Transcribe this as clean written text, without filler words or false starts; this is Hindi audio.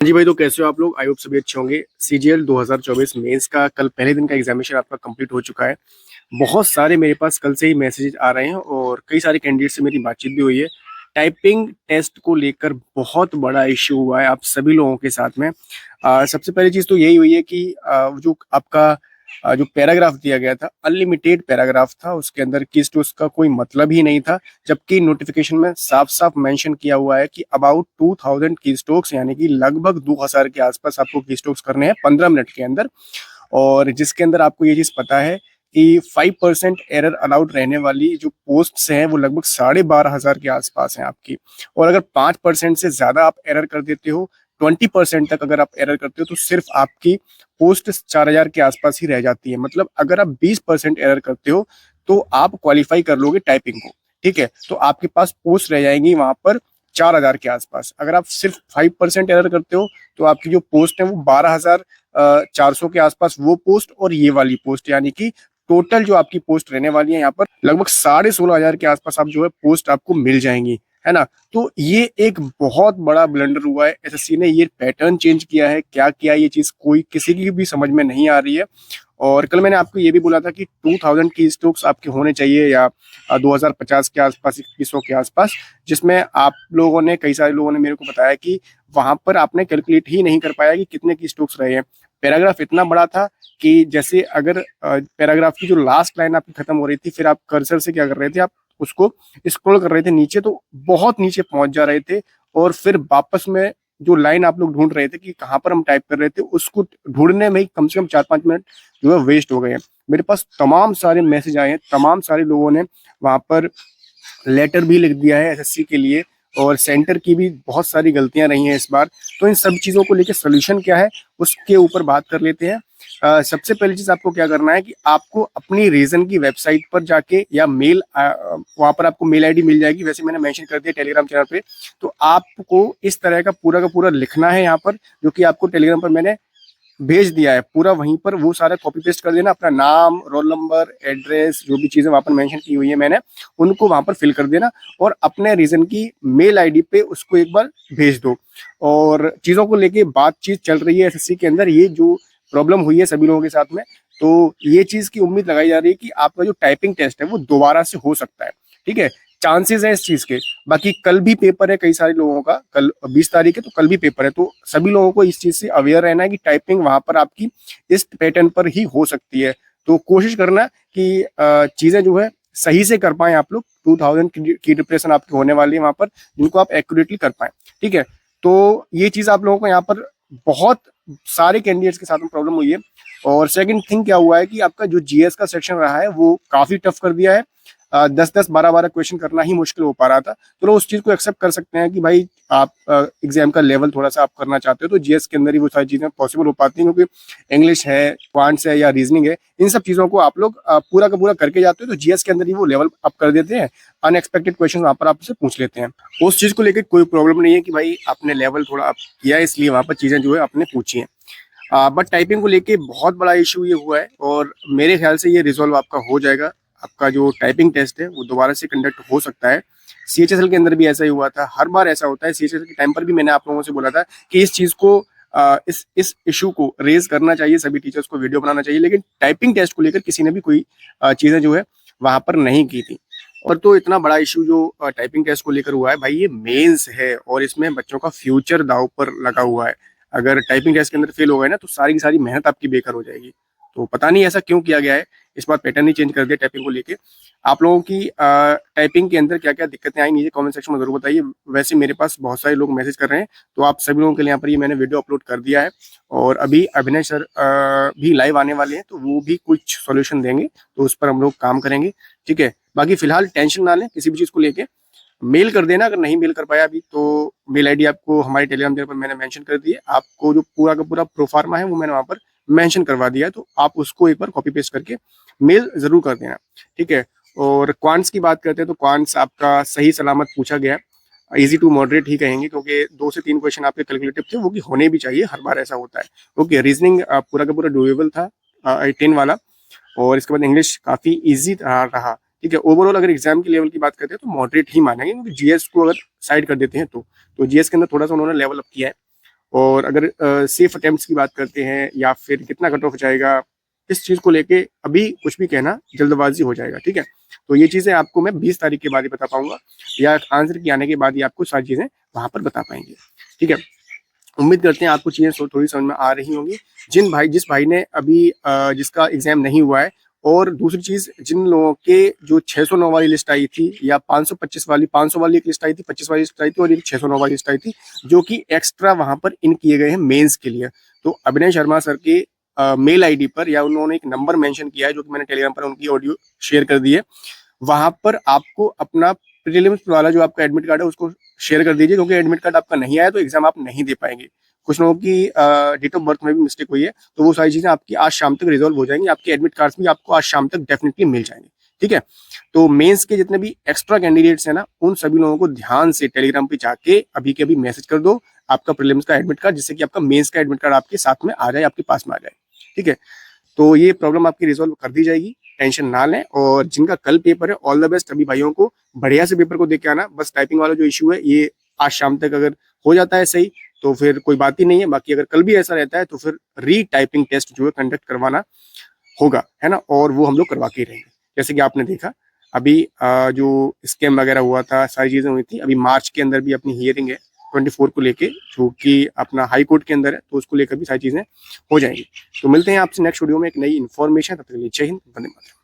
जी भाई, तो कैसे हो आप लोग? आई होप सभी अच्छे होंगे। सीजीएल 2024 मेंस का कल पहले दिन का एग्जामिनेशन आपका कंप्लीट हो चुका है। बहुत सारे मेरे पास कल से ही मैसेज आ रहे हैं और कई सारे कैंडिडेट से मेरी बातचीत भी हुई है। टाइपिंग टेस्ट को लेकर बहुत बड़ा इश्यू हुआ है आप सभी लोगों के साथ में। सबसे पहली चीज तो यही हुई है कि जो आपका जो पैराग्राफ दिया गया था, अनलिमिटेड पैराग्राफ था, उसके अंदर किस टू उसका कोई मतलब ही नहीं था। जबकि नोटिफिकेशन में साफ साफ मेंशन किया हुआ है कि अबाउट 2000 की स्ट्रोक्स, यानी कि लगभग 2000 के आसपास आपको की स्ट्रोक्स करने हैं 15 मिनट के अंदर। और जिसके अंदर आपको ये चीज पता है कि 5% एरर अलाउड रहने वाली जो पोस्ट्स हैं वो लगभग 12,500 के आसपास हैं आपकी। और अगर 5% से ज्यादा आप एरर कर देते हो, 20% तक अगर आप एरर करते हो, तो सिर्फ आपकी पोस्ट 4,000 के आसपास ही रह जाती है। मतलब अगर आप 20% एरर करते हो तो आप क्वालिफाई कर लोगे टाइपिंग को। ठीक है, तो आपके पास पोस्ट रह जाएंगी वहां पर 4,000 के आसपास। अगर आप सिर्फ 5% एरर करते हो तो आपकी जो पोस्ट है वो 12,400 के आसपास वो पोस्ट, और ये वाली पोस्ट, यानी कि टोटल जो आपकी पोस्ट रहने वाली है यहाँ पर लगभग 16,500 के आसपास आप जो है पोस्ट आपको मिल जाएंगी, है ना। तो ये एक बहुत बड़ा ब्लंडर हुआ है। एसएससी ने ये पैटर्न चेंज किया है, क्या किया ये चीज कोई किसी की भी समझ में नहीं आ रही है। और कल मैंने आपको ये भी बोला था कि 2000 की स्ट्रोक्स आपके होने चाहिए, या 2050 के आसपास, 2100 के आसपास। जिसमें आप लोगों ने, कई सारे लोगों ने मेरे को बताया कि वहां पर आपने कैलकुलेट ही नहीं कर पाया कि कितने की स्ट्रोक्स रहे हैं। पैराग्राफ इतना बड़ा था कि जैसे अगर पैराग्राफ की जो लास्ट लाइन आपकी खत्म हो रही थी, फिर आप कर्सर से क्या कर रहे थे, आप उसको स्क्रॉल कर रहे थे नीचे, तो बहुत नीचे पहुंच जा रहे थे। और फिर वापस में जो लाइन आप लोग ढूंढ रहे थे कि कहाँ पर हम टाइप कर रहे थे, उसको ढूंढने में ही कम से कम 4-5 मिनट जो है वेस्ट हो गए हैं। मेरे पास तमाम सारे मैसेज आए हैं, तमाम सारे लोगों ने वहां पर लेटर भी लिख दिया है एसएससी के लिए। और सेंटर की भी बहुत सारी गलतियां रही हैं इस बार। तो इन सब चीजों को लेकर सोल्यूशन क्या है उसके ऊपर बात कर लेते हैं। सबसे पहली चीज आपको क्या करना है कि आपको अपनी रीजन की वेबसाइट पर जाके, या मेल, वहां पर आपको मेल आईडी मिल जाएगी, वैसे मैंने मेंशन कर दिया टेलीग्राम चैनल पे। तो आपको इस तरह का पूरा लिखना है यहाँ पर, जो कि आपको टेलीग्राम पर मैंने भेज दिया है पूरा। वहीं पर वो सारा कॉपी पेस्ट कर देना, अपना नाम, रोल नंबर, एड्रेस, जो भी चीजें वहां पर मेंशन की हुई है मैंने, उनको वहां पर फिल कर देना। और अपने रीजन की मेल आईडी पे उसको एक बार भेज दो। और चीजों को लेके बातचीत चल रही है एसएससी के अंदर, ये जो प्रॉब्लम हुई है सभी लोगों के साथ में, तो ये चीज की उम्मीद लगाई जा रही है कि आपका जो टाइपिंग टेस्ट है वो दोबारा से हो सकता है। ठीक है, चांसेस है इस चीज के। बाकी कल भी पेपर है कई सारे लोगों का, कल 20 तारीख है, तो कल भी पेपर है। तो सभी लोगों को इस चीज से अवेयर रहना है कि टाइपिंग वहां पर आपकी इस पैटर्न पर ही हो सकती है। तो कोशिश करना कि चीजें जो है सही से कर पाए आप लोग। 2000 की डिप्रेशन आपकी होने वाली है वहां पर, जिनको आप एक्यूरेटली कर पाए। ठीक है, तो ये चीज आप लोगों को यहाँ पर बहुत सारे कैंडिडेट्स के साथ में प्रॉब्लम हुई है। और सेकंड थिंग क्या हुआ है कि आपका जो जीएस का सेक्शन रहा है वो काफी टफ कर दिया है। 10-10, 12-12 क्वेश्चन करना ही मुश्किल हो पा रहा था। तो लोग उस चीज को एक्सेप्ट कर सकते हैं कि भाई आप एग्जाम का लेवल थोड़ा सा आप करना चाहते हो, तो जीएस के अंदर ही वो सारी चीजें पॉसिबल हो पाती हैं, क्योंकि इंग्लिश है, क्वांट्स है, या रीजनिंग है, इन सब चीजों को आप लोग पूरा का पूरा करके जाते हो, तो जीएस के अंदर ही वो लेवल अप कर देते हैं। अनएक्सपेक्टेड क्वेश्चन वहां पर आपसे पूछ लेते हैं। उस चीज को लेकर कोई प्रॉब्लम नहीं है कि भाई आपने लेवल थोड़ा अप किया है, इसलिए वहां पर चीजें जो है आपने पूछी हैं। बट टाइपिंग को लेके बहुत बड़ा इशू ये हुआ है, और मेरे ख्याल से ये रिजॉल्व आपका हो जाएगा। आपका जो टाइपिंग टेस्ट है वो दोबारा से कंडक्ट हो सकता है। सीएचएसएल के अंदर भी ऐसा ही हुआ था, हर बार ऐसा होता है। सीएचएसएल के टाइम पर भी मैंने आप लोगों से बोला था कि इस चीज को, इस इशू को रेज करना चाहिए, सभी टीचर्स को वीडियो बनाना चाहिए। लेकिन टाइपिंग टेस्ट को लेकर किसी ने भी कोई चीजें जो है वहां पर नहीं की थी। और तो इतना बड़ा इशू जो टाइपिंग टेस्ट को लेकर हुआ है भाई, ये मेंस है और इसमें बच्चों का फ्यूचर दांव पर लगा हुआ है। अगर टाइपिंग टेस्ट के अंदर फेल हो गए ना, तो सारी की सारी मेहनत आपकी बेकार हो जाएगी। तो पता नहीं ऐसा क्यों किया गया है, इस बार पैटर्न ही चेंज कर दिया टाइपिंग को लेके। आप लोगों की टाइपिंग के अंदर क्या क्या दिक्कतें आई, नीचे कमेंट सेक्शन में जरूर बताइए। वैसे मेरे पास बहुत सारे लोग मैसेज कर रहे हैं, तो आप सभी लोगों के लिए यहाँ पर ये मैंने वीडियो अपलोड कर दिया है। और अभी अभिनय सर भी लाइव आने वाले हैं, तो वो भी कुछ सॉल्यूशन देंगे, तो उस पर हम लोग काम करेंगे। ठीक है, बाकी फिलहाल टेंशन ना लें किसी भी चीज़ को लेके। मेल कर देना, अगर नहीं मेल कर पाया अभी तो मेल आईडी आपको हमारे टेलीग्राम चैनल पर मैंने मेंशन कर दी है। आपको जो पूरा का पूरा प्रोफार्मा है वो मैंने वहां पर मेंशन करवा दिया है, तो आप उसको एक बार कॉपी पेस्ट करके मेल जरूर कर देना। ठीक है, और क्वांट्स की बात करते हैं तो क्वांट्स आपका सही सलामत पूछा गया है। इजी टू मॉडरेट ही कहेंगे, क्योंकि 2 से 3 क्वेश्चन आपके कैलकुलेटिव थे, वो भी होने भी चाहिए, हर बार ऐसा होता है। ओके, रीजनिंग पूरा का पूरा डुएबल था, 10 वाला। और इसके बाद इंग्लिश काफी इजी रहा। ठीक है, ओवरऑल अगर एग्जाम के लेवल की बात करते हैं तो मॉडरेट ही मानेंगे, क्योंकि जीएस को अगर साइड कर देते हैं तो जीएस के अंदर थोड़ा सा उन्होंने लेवल अप किया है। और अगर सेफ अटेम्प्ट्स की बात करते हैं या फिर कितना कट ऑफ जाएगा, इस चीज़ को लेके अभी कुछ भी कहना जल्दबाजी हो जाएगा, ठीक है। तो ये चीज़ें आपको मैं 20 तारीख के बाद ही बता पाऊंगा, या आंसर के आने के बाद ही आपको सारी चीज़ें वहां पर बता पाएंगे, ठीक है। उम्मीद करते हैं आपको चीज़ें थोड़ी समझ में आ रही होंगी। जिस भाई ने अभी जिसका एग्जाम नहीं हुआ है, और दूसरी चीज़ जिन लोगों के जो 609 वाली लिस्ट आई थी या 525 वाली 500 वाली एक लिस्ट आई थी, 25 वाली लिस्ट आई थी और एक 609 वाली लिस्ट आई थी, जो कि एक्स्ट्रा वहां पर इन किए गए हैं मेंस के लिए। तो अभिनय शर्मा सर के मेल आईडी पर या उन्होंने एक नंबर मेंशन किया है, जो कि मैंने टेलीग्राम पर उनकी ऑडियो शेयर कर दी है। वहां पर आपको अपना प्रीलिम्स वाला जो आपका एडमिट कार्ड है उसको शेयर कर दीजिए, क्योंकि एडमिट कार्ड आपका नहीं आया तो एग्जाम आप नहीं दे पाएंगे। कुछ लोगों की डेट ऑफ बर्थ में भी मिस्टेक हुई है, तो वो सारी चीजें आपकी आज शाम तक रिजॉल्व हो जाएंगी, आपके एडमिट कार्ड भी आपको आज शाम तक डेफिनेटली मिल जाएंगे, ठीक है। तो मेंस के जितने भी एक्स्ट्रा कैंडिडेट्स हैं ना, उन सभी लोगों को ध्यान से टेलीग्राम पे जाके अभी के अभी मैसेज कर दो आपका प्रीलिम्स का एडमिट कार्ड, जिससे कि आपका मेंस का एडमिट कार्ड आपके साथ में आ जाए, आपके पास में आ जाए, ठीक है। तो ये प्रॉब्लम आपकी रिजॉल्व कर दी जाएगी, टेंशन ना लें। और जिनका कल पेपर है, ऑल द बेस्ट। अभी भाइयों को बढ़िया से पेपर को देख के आना। बस टाइपिंग वाला जो इशू है ये आज शाम तक अगर हो जाता है सही तो फिर कोई बात ही नहीं है। बाकी अगर कल भी ऐसा रहता है तो फिर रीटाइपिंग टेस्ट जो है कंडक्ट करवाना होगा, है ना, और वो हम लोग करवा के रहेंगे। जैसे कि आपने देखा अभी जो स्कैम वगैरह हुआ था, सारी चीजें हुई थी। अभी मार्च के अंदर भी अपनी हियरिंग है 24 को लेके, जो कि अपना हाई कोर्ट के अंदर है, तो उसको लेकर भी सारी चीजें हो जाएंगी। तो मिलते हैं आपसे नेक्स्ट वीडियो में एक नई इन्फॉर्मेशन। तब तक के लिए जय हिंद, वंदे मातरम।